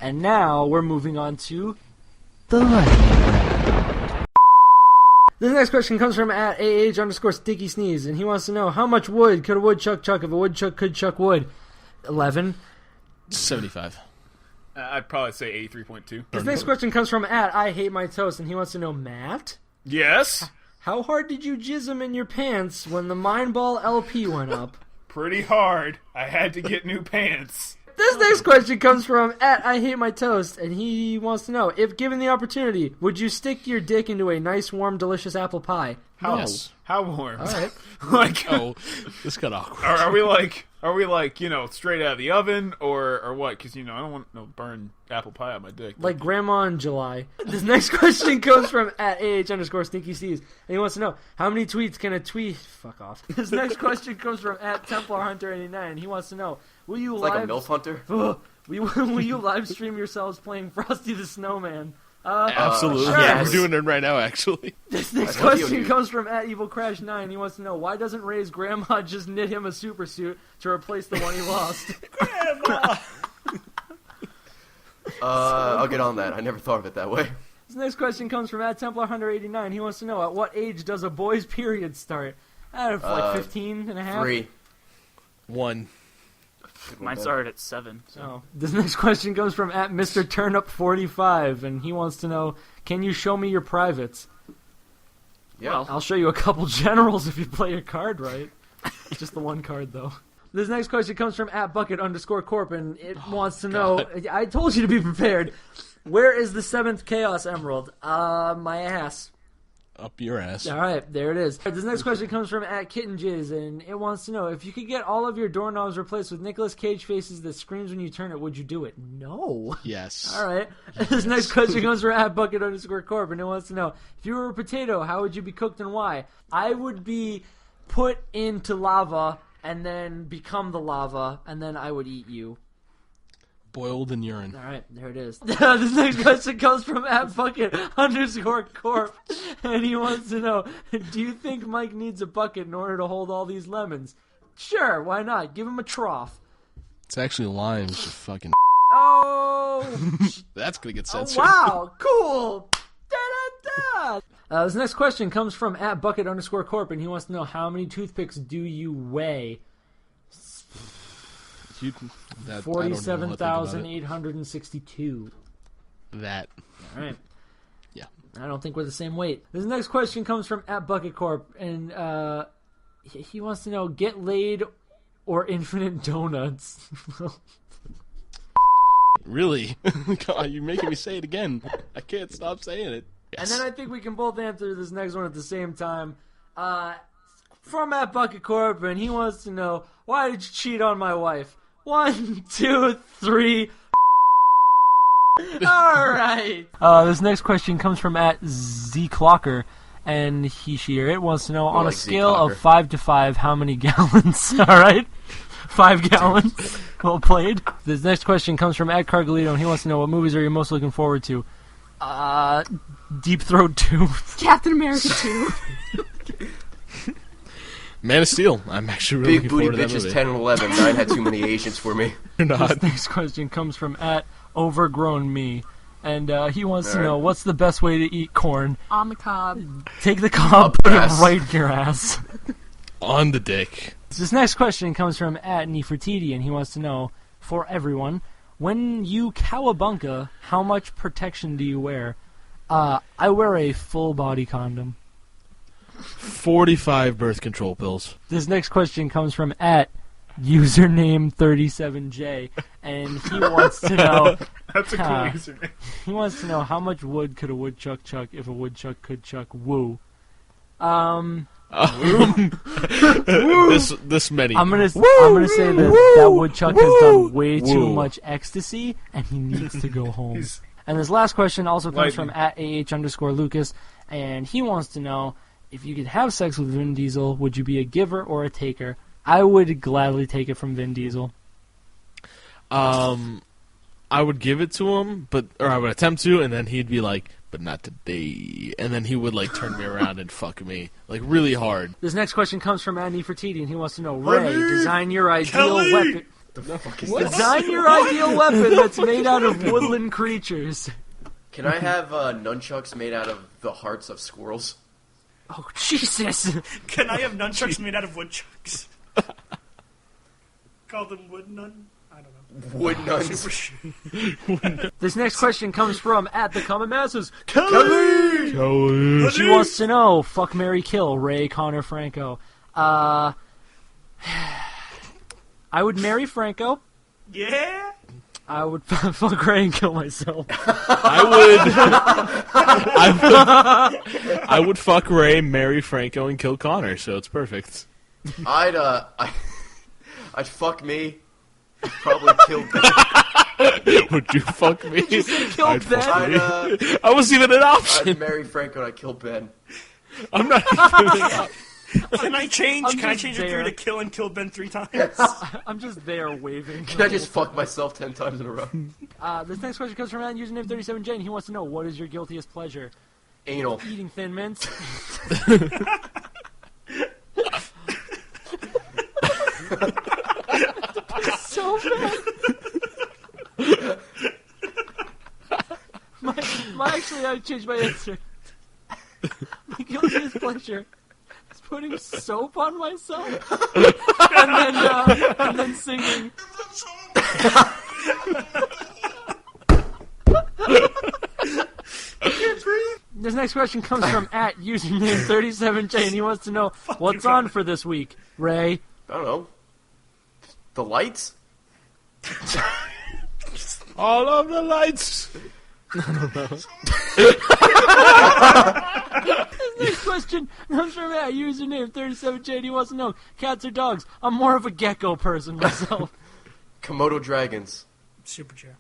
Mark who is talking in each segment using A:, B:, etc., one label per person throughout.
A: And now we're moving on to the lightning round. This next question comes from at @AH_Sticky Sneeze, and he wants to know how much wood could a woodchuck chuck if a woodchuck could chuck wood? 11.
B: 75.
C: I'd probably say 83.2.
A: This next question comes from at I Hate My Toast, and he wants to know, Matt,
C: Yes?
A: how hard did you jizz him in your pants when the Mind Ball LP went up?
C: Pretty hard. I had to get new pants.
A: This next question comes from at I Hate My Toast, and he wants to know, if given the opportunity, would you stick your dick into a nice, warm, delicious apple pie?
C: How,
B: Yes.
C: How warm?
A: All right.
C: Like,
B: Oh, this got awkward.
C: are we like, straight out of the oven or what? Because, I don't want no burn apple pie on my dick.
A: Like Grandma in July. This next question comes from at @AH_Stinky Seas, and he wants to know, how many tweets can a tweet... Fuck off. This next question comes from at TemplarHunter89, and he wants to know, will you
D: It's like a MILF hunter.
A: will you live stream yourselves playing Frosty the Snowman?
B: Absolutely.
A: sure.
B: Yeah,
D: Yes.
B: we're doing it right now, actually.
A: This next
D: I thought
A: question
D: you-
A: comes from @EvilCrash9. He wants to know, why doesn't Ray's grandma just knit him a super suit to replace the one he lost?
D: I'll get on that. I never thought of it that way.
A: This next question comes from @TemplarHunter89. He wants to know, at what age does a boy's period start? Like 15 and a half?
D: 3.
B: 1.
E: Mine started at 7. So.
A: Oh. This next question comes from @MrTurnUp45, and he wants to know, can you show me your privates?
D: Yeah.
E: Well,
A: I'll show you a couple generals if you play your card right. Just the one card, though. This next question comes from @Bucket_Corp, and it wants to know, I told you to be prepared, where is the 7th Chaos Emerald? My ass.
B: Up your ass.
A: All right, there it is. This next question comes from @KittenJizz, and it wants to know, if you could get all of your doorknobs replaced with Nicolas Cage faces that screams when you turn it, would you do it? No.
B: Yes.
A: All right. This next question comes from @Bucket_Corp, and it wants to know, if you were a potato, how would you be cooked and why? I would be put into lava and then become the lava, and then I would eat you.
B: Boiled in urine.
A: All right, there it is. This next question comes from @Bucket_Corp, and he wants to know, do you think Mike needs a bucket in order to hold all these lemons? Sure, why not? Give him a trough.
B: It's actually limes, you fucking...
A: Oh,
B: That's gonna get
A: oh
B: censored.
A: wow, cool. Da-da-da. This next question comes from @Bucket_Corp, and he wants to know, how many toothpicks do you weigh?
B: I don't know what I think about it.
A: 47,862.
B: That.
A: All right.
B: Yeah.
A: I don't think we're the same weight. This next question comes from @BucketCorp, and he wants to know, get laid or infinite donuts?
B: Really? God, you're making me say it again. I can't stop saying it. Yes.
A: And then I think we can both answer this next one at the same time. From @BucketCorp, and he wants to know, why did you cheat on my wife? 1, 2, 3. All right. This next question comes from @ZClocker, and it wants to know, on a
D: like
A: scale
D: Z-Clocker.
A: of 5 to 5, how many gallons? All right. 5 gallons. Well played. This next question comes from @Cargalito, and he wants to know, what movies are you most looking forward to? Deep Throat 2.
F: Captain America 2.
B: Man of Steel. I'm actually really
D: Big
B: looking
D: booty
B: forward to that
D: bitches
B: movie.
D: 10 and 11. 9 had too many Asians for me.
B: You're not.
A: This next question comes from @OvergrownMe, and he wants to
D: Alright.
A: know, what's the best way to eat corn?
F: On the cob.
A: Take the cob,
D: Up
A: put it
D: ass.
A: right in your ass.
B: On the dick.
A: This next question comes from @Nefertiti, and he wants to know, for everyone, when you cowabunga, how much protection do you wear? I wear a full body condom.
B: 45 birth control pills.
A: This next question comes from @username37J, and he wants to know,
C: That's a cool
A: Huh.
C: username.
A: he wants to know, how much wood could a woodchuck chuck if a woodchuck could chuck woo?
B: This many.
A: I'm gonna say that woodchuck has done way too much ecstasy, and he needs to go home. And this last question also comes from @AH_Lucas, and he wants to know, if you could have sex with Vin Diesel, would you be a giver or a taker? I would gladly take it from Vin Diesel.
B: I would give it to him, or I would attempt to, and then he'd be like, but not today. And then he would like turn me around and fuck me like really hard.
A: This next question comes from Nefertiti, and he wants to know, Ray, design your ideal weapon.
D: The fuck is
B: What?
D: this?
A: Design your ideal weapon that's made out of woodland creatures.
D: Can I have nunchucks made out of the hearts of squirrels?
A: Oh, Jesus!
G: Can I have nunchucks made out of woodchucks? Call them wood nun? I don't know.
D: Wood nuns.
G: Super shoe.
A: This next question comes from at the Common Masses.
D: Kelly!
A: She wants to know, fuck, marry, kill, Ray, Connor, Franco. I would marry Franco.
G: Yeah?
A: I would fuck Ray and kill myself.
B: I would fuck Ray, marry Franco, and kill Connor, so it's perfect.
D: I'd fuck me. Probably kill Ben.
B: Would you fuck me?
A: You said kill
B: I'd
A: Ben?
B: fuck me.
D: I'd
B: I wasn't even an option.
D: I'd marry Franco and I'd kill Ben.
B: I'm not even an option.
G: Can I change?
A: I'm
G: Can I
A: just
G: change it
A: there.
G: through to kill and kill Ben 3 times?
A: I'm just there waving.
D: Can I just fuck myself 10 times in a row?
A: This next question comes from username 37J, and he wants to know, what is your guiltiest pleasure?
D: Anal.
A: Eating Thin Mints. So bad. Actually, I changed my answer. My guiltiest pleasure is putting soap on myself and then singing. This next question comes from at username 37J, and he wants to know, what's on for this week, Ray?
D: I don't know. The lights?
B: All of the lights.
A: This next question comes from at username 37J, and he wants to know, cats or dogs? I'm more of a gecko person myself.
D: Komodo dragons.
G: Super chair.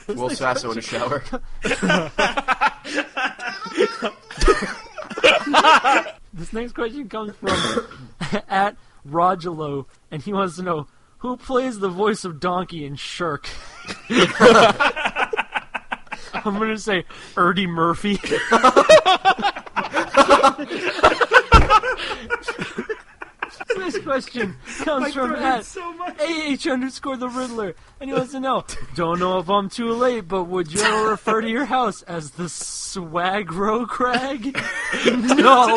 D: Will Sasso in a shower.
A: This next question comes from at Rogelo, and he wants to know, who plays the voice of Donkey in Shirk? I'm going to say Eddie Murphy. This question comes from at AH_ the Riddler, and he wants to know, don't know if I'm too late, but would you ever refer to your house as the Swagro Crag? No.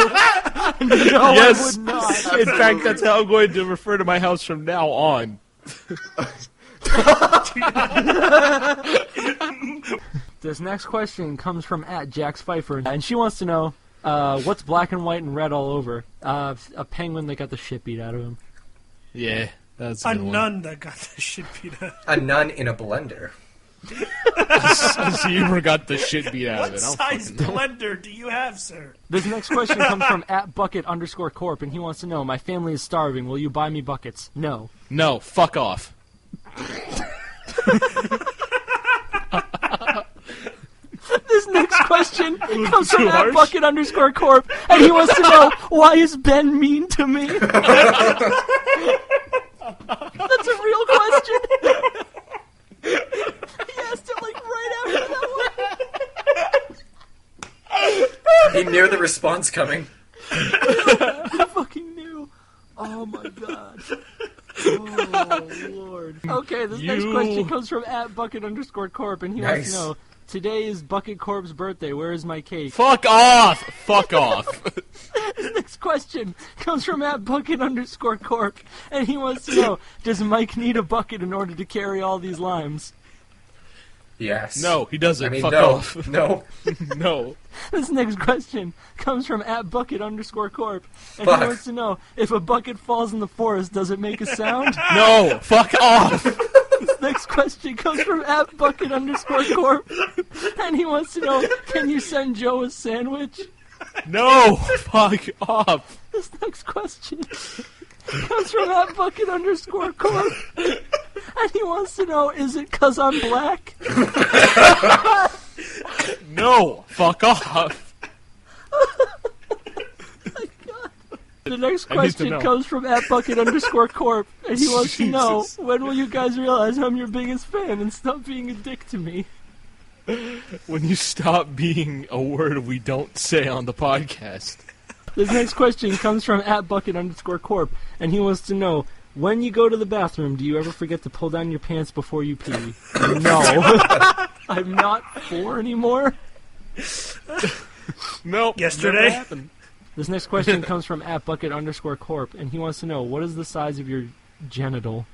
A: No,
B: Yes.
A: I would not.
B: In fact, that's how I'm going to refer to my house from now on.
A: This next question comes from at Jax Pfeiffer, and she wants to know, what's black and white and red all over? A penguin that got the shit beat out of him.
B: Yeah, that's a
G: A
B: good one.
G: nun that got the shit beat out.
H: A nun in a blender.
B: So you ever got the shit beat out
G: What
B: of it?
G: size blender do you have, sir?
A: This next question comes from at Bucket_Corp, and he wants to know, my family is starving. Will you buy me buckets? No.
B: No, fuck off.
A: This next question comes
B: too
A: from
B: harsh?
A: at Bucket_Corp, and he wants to know, why is Ben mean to me? That's a real question. He asked it like right after that one.
H: He knew the response coming.
A: I fucking knew. Oh my god. Oh lord. Okay, this next question comes from at Bucket_Corp, and he wants to know, today is Bucket Corp's birthday. Where is my cake?
B: Fuck off! Fuck off.
A: This next question comes from at Bucket_Corp, and he wants to know, does Mike need a bucket in order to carry all these limes?
H: Yes.
B: No, he doesn't.
H: I mean,
B: fuck
H: no.
B: off.
H: No.
B: No.
A: This next question comes from at Bucket_Corp, and
H: Fuck.
A: he wants to know, if a bucket falls in the forest, does it make a sound?
B: No, fuck off.
A: This next question comes from at Bucket_Corp, and he wants to know, can you send Joe a sandwich?
B: No, fuck off.
A: This next question comes from at Bucket_Corp, and he wants to know, is it 'cause I'm black?
B: No, fuck off.
A: The next
B: I need to
A: question
B: know.
A: comes from at Bucket_Corp, and he wants to know,
B: Jesus.
A: when will you guys realize I'm your biggest fan and stop being a dick to me?
B: When you stop being a word we don't say on the podcast.
A: This next question comes from at Bucket_Corp, and he wants to know, When you go to the bathroom, do you ever forget to pull down your pants before you pee? No. I'm not 4 anymore.
B: Nope.
G: Yesterday?
B: never happened.
A: This next question comes from @bucket_corp, and he wants to know, what is the size of your genital?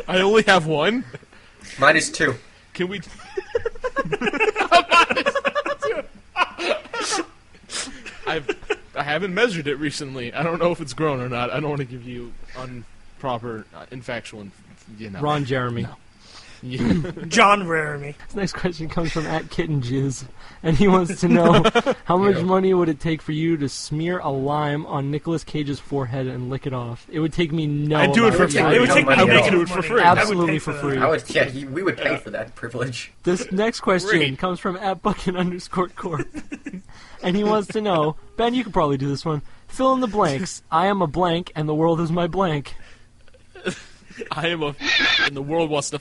B: I only have one.
H: Mine is 2.
B: Can we... I haven't measured it recently. I don't know if it's grown or not. I don't want to give you improper, infactual,
A: Ron Jeremy.
B: No.
G: John Raremy.
A: This next question comes from @KittenJizz, and he wants to know, how much money would it take for you to smear a lime on Nicolas Cage's forehead and lick it off? It would take me no
B: I'd do it for
A: amount of
B: free.
A: time.
G: It would take me
H: I would
G: no
H: do
B: it for
G: money.
B: free.
G: I would
A: Absolutely
G: pay
A: for
G: that.
A: free.
H: We would pay for that privilege.
A: This next question
B: Great.
A: comes from @bucket_corp, and he wants to know, Ben, you could probably do this one. Fill in the blanks. I am a blank, and the world is my blank.
B: I am a... and the world wants to...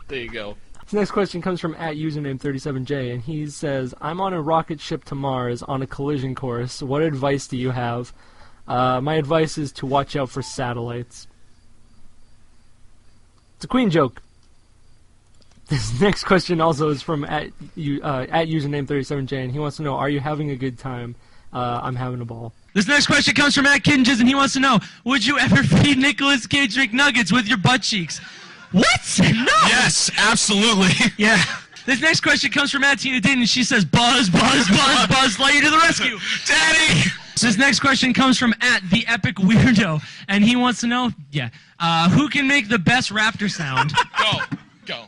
B: There you go.
A: This next question comes from @username37J, and he says, I'm on a rocket ship to Mars on a collision course. What advice do you have? My advice is to watch out for satellites. It's a Queen joke. This next question also is from @username37J, and he wants to know, are you having a good time? I'm having a ball. This next question comes from @Kittenjizz, and he wants to know, would you ever feed Nicolas Cage McNuggets with your butt cheeks? What? No!
I: Yes, absolutely.
A: Yeah. This next question comes from @Tina Dean, and she says, Buzz, Buzz, Buzz, Buzz Lightyear to the rescue.
I: Daddy!
A: This next question comes from @TheEpicWeirdo, and he wants to know, who can make the best raptor sound?
I: Go.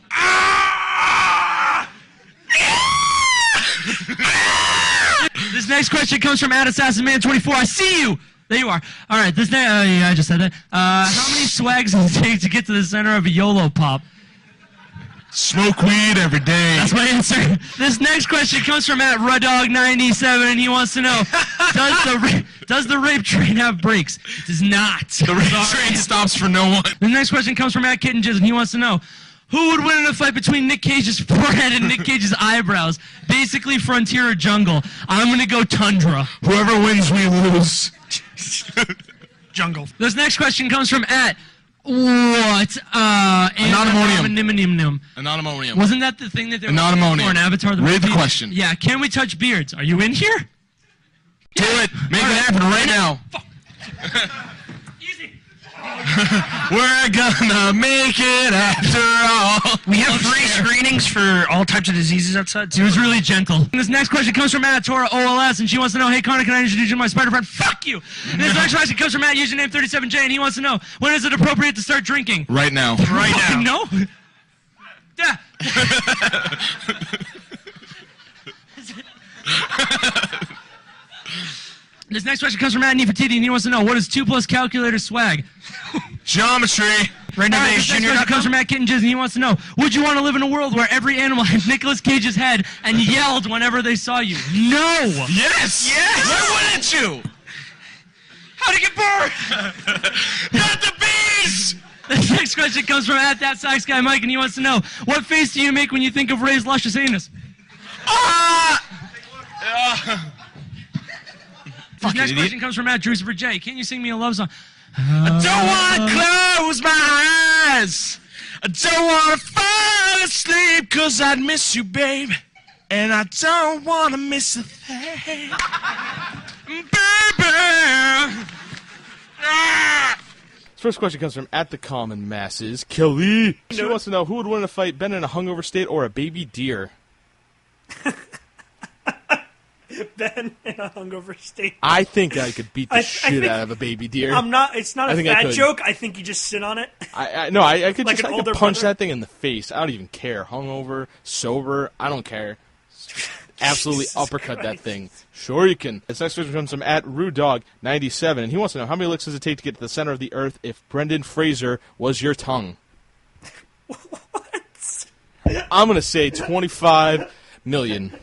A: This next question comes from @AssassinMan24. I see you! There you are. All right, this I just said that. How many swags does it take to get to the center of a YOLO pop?
I: Smoke weed every day.
A: That's my answer. This next question comes from @Rudog97, and he wants to know, does the rape train have brakes? It does not.
I: The rape train stops for no one.
A: The next question comes from @KittenJizz, and he wants to know, who would win in a fight between Nick Cage's forehead and Nick Cage's eyebrows? Basically, frontier or jungle. I'm going to go tundra.
I: Whoever wins, we lose.
G: Jungle.
A: This next question comes from
I: Anonymonium. Anonymonium.
A: Wasn't that the thing that they were
I: Anonymonium.
A: for an Avatar?
I: Read the
A: movie?
I: question.
A: Yeah, can we touch beards? Are you in here?
I: Do it. Make it happen right now.
A: Easy.
I: We're gonna make it after all.
G: We have free screenings for all types of diseases outside.
A: He was really gentle. And this next question comes from @ToraOLS, and she wants to know, hey, Connor, can I introduce you to my spider friend? Fuck you! And this next question comes from @username37J, and he wants to know, when is it appropriate to start drinking?
I: Right now.
G: Right now.
A: No? Yeah. This next question comes from @Nefertiti, and he wants to know, what is 2 plus calculator swag?
I: Geometry.
A: This next question comes from @KittenJizz, and he wants to know, would you want to live in a world where every animal had Nicolas Cage's head and yelled whenever they saw you? No!
I: Yes. Yes. Why wouldn't you?
A: How'd it get burned?
I: Not the bees.
A: This next question comes from @ThatSaxGuyMike, and he wants to know, what face do you make when you think of Ray's luscious anus? This next question comes from @DrewSuperJ. Can you sing me a love song?
I: I don't want to close my eyes. I don't want to fall asleep, 'cause I'd miss you, babe. And I don't want to miss a thing. Baby.
B: This first question comes from @TheCommonMasses. Kelly. She wants to know, who would win in a fight, Ben in a hungover state or a baby deer?
G: Ben in a hungover state.
B: I think I could beat the shit
G: think-
B: out of a baby deer.
G: I'm not. It's not
B: I
G: a
B: think I
G: fat
B: could.
G: joke. I think you just sit on it.
B: I could
G: Like
B: just
G: an
B: I could
G: older
B: punch
G: brother?
B: that thing in the face. I don't even care. Hungover, sober, I don't care. Absolutely
G: Jesus
B: uppercut that
G: Christ.
B: thing. Sure you can. This next question comes from @RudeDog97, and he wants to know, how many licks does it take to get to the center of the earth if Brendan Fraser was your tongue?
G: What?
B: I'm going to say 25 million.